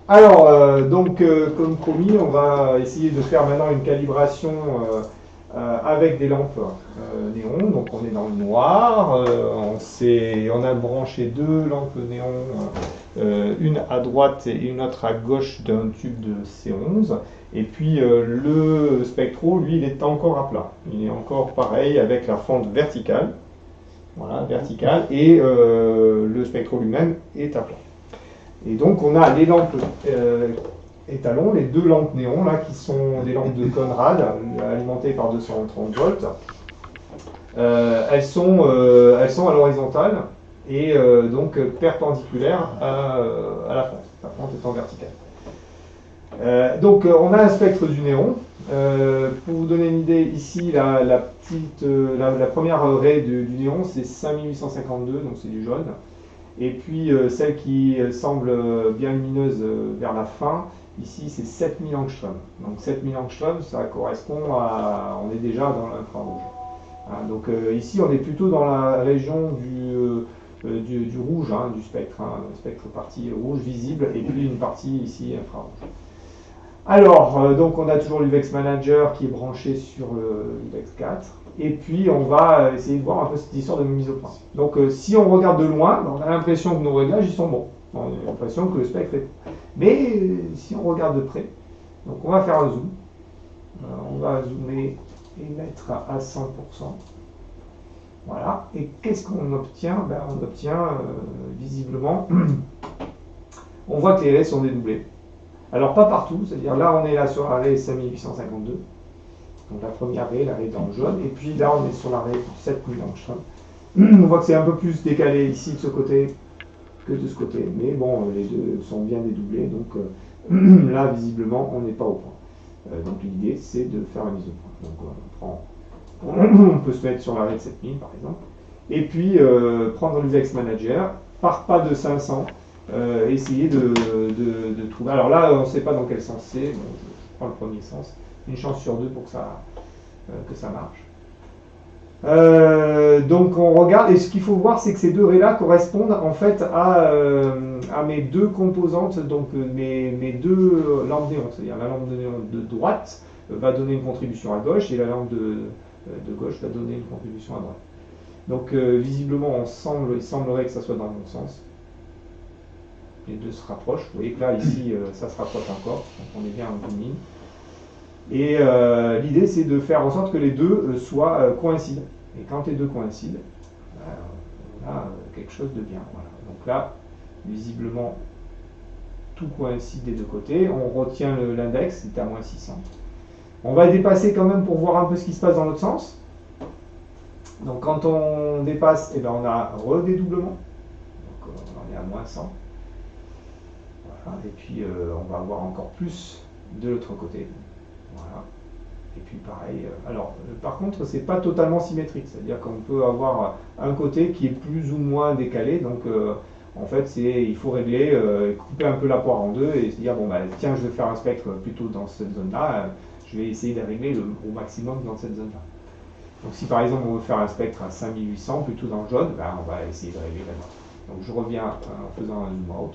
Alors, comme promis, on va essayer de faire maintenant une calibration avec des lampes néon. Donc, on est dans le noir. On a branché deux lampes néon, une à droite et une autre à gauche d'un tube de C11. Et puis, le spectro, lui, il est encore à plat. Il est encore pareil avec la fente verticale. Voilà, verticale. Et le spectro lui-même est à plat. Et donc on a les lampes étalons, les deux lampes néons là, qui sont des lampes de Conrad alimentées par 230 volts. Elles sont à l'horizontale et donc perpendiculaires à la fente. La fente étant verticale. On a un spectre du néon. Pour vous donner une idée, ici la première raie du néon c'est 5852, donc c'est du jaune. Et puis celle qui semble bien lumineuse vers la fin, ici c'est 7000 angstroms. Donc 7000 angstroms, ça correspond à... On est déjà dans l'infrarouge. Hein, donc ici on est plutôt dans la région du rouge, hein, du spectre. Hein, spectre partie rouge visible et puis une partie ici infrarouge. Alors, donc on a toujours l'UVEX Manager qui est branché sur l'UVEX 4. Et puis on va essayer de voir un peu cette histoire de mise au point. Donc si on regarde de loin, on a l'impression que nos réglages ils sont bons. On a l'impression que le spectre est bon. Mais si on regarde de près, donc on va faire un zoom. On va zoomer et mettre à 100%. Voilà. Et qu'est-ce qu'on obtient? On obtient visiblement, on voit que les raies sont dédoublées. Alors pas partout, c'est-à-dire là on est là sur la raie 5852. Donc la première raie, la raie dans le jaune, et puis là on est sur la raie 7000 angstroms. On voit que c'est un peu plus décalé ici de ce côté que de ce côté, mais bon, les deux sont bien dédoublés, donc là visiblement on n'est pas au point. Donc l'idée c'est de faire la mise au point. Donc on peut se mettre sur la raie de 7000 par exemple, et puis prendre l'UVEX Manager, par pas de 500, essayer de trouver. Alors là on ne sait pas dans quel sens c'est, bon, je prends le premier sens. Une chance sur deux pour que ça marche. Donc on regarde, et ce qu'il faut voir, c'est que ces deux raies-là correspondent en fait à mes deux composantes, donc mes deux lampes néon. C'est-à-dire la lampe de néon de droite va donner une contribution à gauche, et la lampe de gauche va donner une contribution à droite. Donc visiblement, il semblerait que ça soit dans le bon sens. Les deux se rapprochent. Vous voyez que là, ici, ça se rapproche encore, donc on est bien en bout. Et l'idée, c'est de faire en sorte que les deux soient coïncidents. Et quand les deux coïncident, on a quelque chose de bien. Voilà. Donc là, visiblement, tout coïncide des deux côtés. On retient l'index, c'est à moins 600. On va dépasser quand même pour voir un peu ce qui se passe dans l'autre sens. Donc quand on dépasse, on a redédoublement. Donc on est à moins 100. Voilà. Et puis on va avoir encore plus de l'autre côté. Voilà. Et puis pareil. Alors, par contre, c'est pas totalement symétrique. C'est-à-dire qu'on peut avoir un côté qui est plus ou moins décalé. Donc, en fait, il faut régler, couper un peu la poire en deux et se dire bon tiens, je vais faire un spectre plutôt dans cette zone-là. Je vais essayer de régler au maximum dans cette zone-là. Donc, si par exemple on veut faire un spectre à 5800 plutôt dans le jaune, on va essayer de régler là-bas. Donc, je reviens en faisant un zoom out.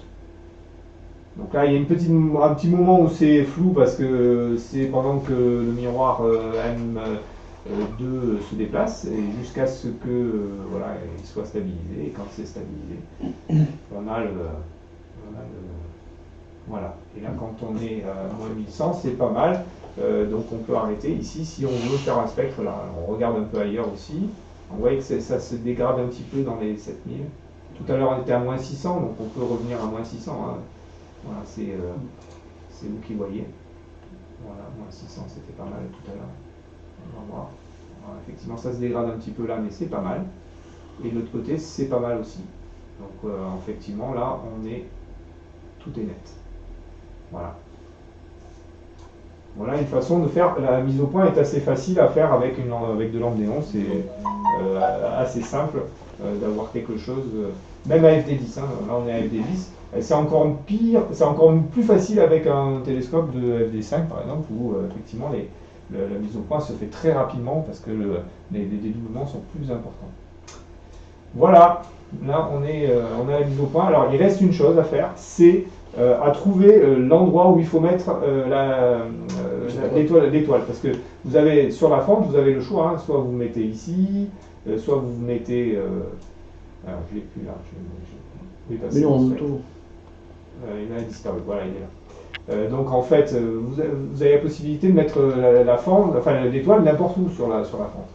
Donc là, il y a un petit moment où c'est flou parce que c'est pendant que le miroir M2 se déplace et jusqu'à ce que il soit stabilisé. Et quand c'est stabilisé, voilà. Et là, quand on est à moins 1100, c'est pas mal. Donc on peut arrêter ici si on veut faire un spectre. Là, on regarde un peu ailleurs aussi. On voit que ça se dégrade un petit peu dans les 7000. Tout à l'heure, on était à moins 600, donc on peut revenir à moins 600. Hein. Voilà, c'est vous qui voyez. Voilà, moins 600, c'était pas mal tout à l'heure. On va voir. Voilà, effectivement, ça se dégrade un petit peu là, mais c'est pas mal. Et de l'autre côté, c'est pas mal aussi. Donc, effectivement, là, tout est net. Voilà. Voilà une façon de faire. La mise au point est assez facile à faire avec de lampes néon. C'est assez simple d'avoir quelque chose, même à FD10. Hein, là, on est à FD10. C'est encore pire, c'est encore plus facile avec un télescope de FD5 par exemple, où effectivement la mise au point se fait très rapidement parce que les dédoublements sont plus importants. Voilà, là on a la mise au point. Alors il reste une chose à faire, c'est à trouver l'endroit où il faut mettre l'étoile. Parce que vous avez, sur la fente, vous avez le choix, hein, soit vous mettez ici, soit vous mettez... alors, je l'ai plus là. Oui, parce Mais que non, en c'est- auto. il a disparu, voilà, il est là. Donc en fait, vous avez la possibilité de mettre la fente, enfin l'étoile n'importe où sur la fente.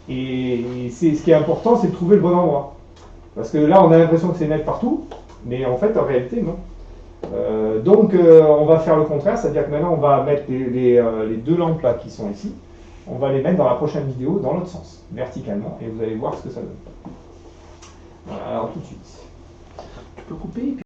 Et ce qui est important, c'est de trouver le bon endroit. Parce que là, on a l'impression que c'est net partout, mais en fait, en réalité, non. Donc, on va faire le contraire, c'est-à-dire que maintenant, on va mettre les deux lampes là qui sont ici, on va les mettre dans la prochaine vidéo dans l'autre sens, verticalement, et vous allez voir ce que ça donne. Voilà, alors tout de suite. Tu peux couper.